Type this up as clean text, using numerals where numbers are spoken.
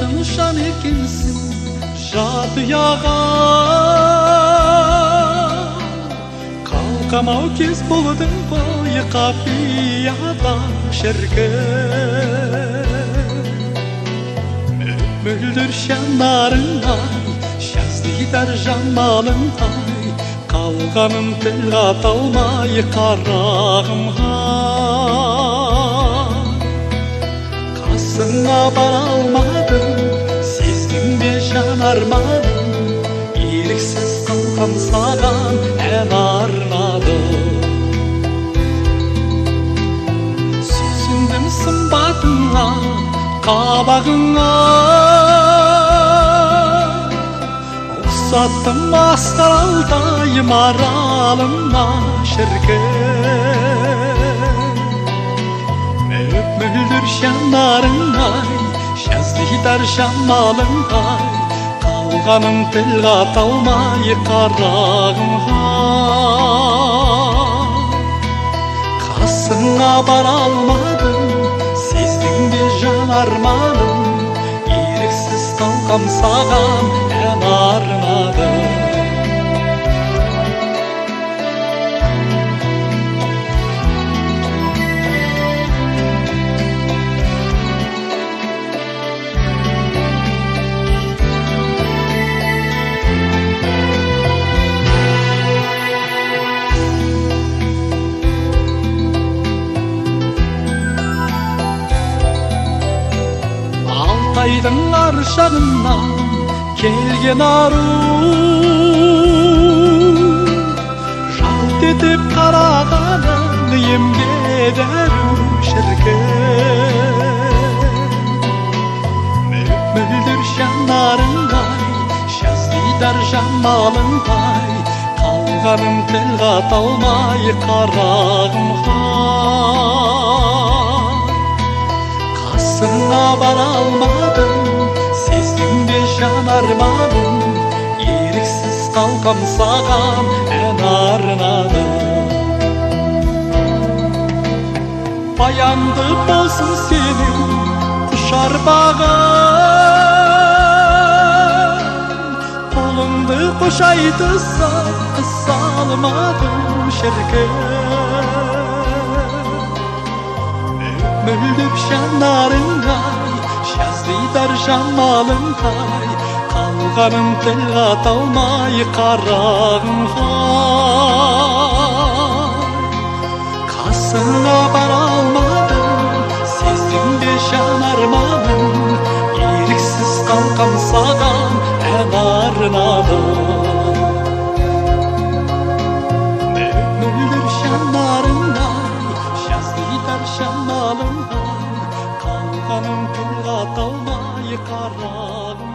Tanışan ekensin жадыяға қалқамау кез болдың ғой қапияда шіркін мөлдір жанарыңай жаздидар жамалыңай қалғанын тіл қата алмай қарағымға қасыңа бара алмадым арманым еріксіз қалқам саған ән арнадым сүйсіндім сымбатыңа қабағыңа ұқсаттым асқаралдай маралыңа шіркін мөлдір жанарыңай жаздидар жамалыңай қалғаным тіл қата алмай қарағымға қасыңа бара алмадым сездің бе жан арманым еріксіз қалқам саған ән арнадым Алтайдың ар жағынан келген ару жалт етіп қарағаның емге дәру шіркін мөлдір жанарыңай жаздидар жамалыңай қалғаным тіл қата алмай қарағымға қасыңа бара алмадым сездің бе жан арманым еріксіз қалқам саған ән арнадым баянды болсын сенің құшар бағың қолыңды қошайтса қыса алмадым шіркін мөлдір жанарыңай жаздидар жамалыңай қалғаным тіл қата алмай қарағымға қасыңа бара алмадым сездің бе жан арманым еріксіз қалқам саған ән арнадым мөлдір жанарыңай жаздидар жамалыңай қалғаным тіл қата алмай қарағым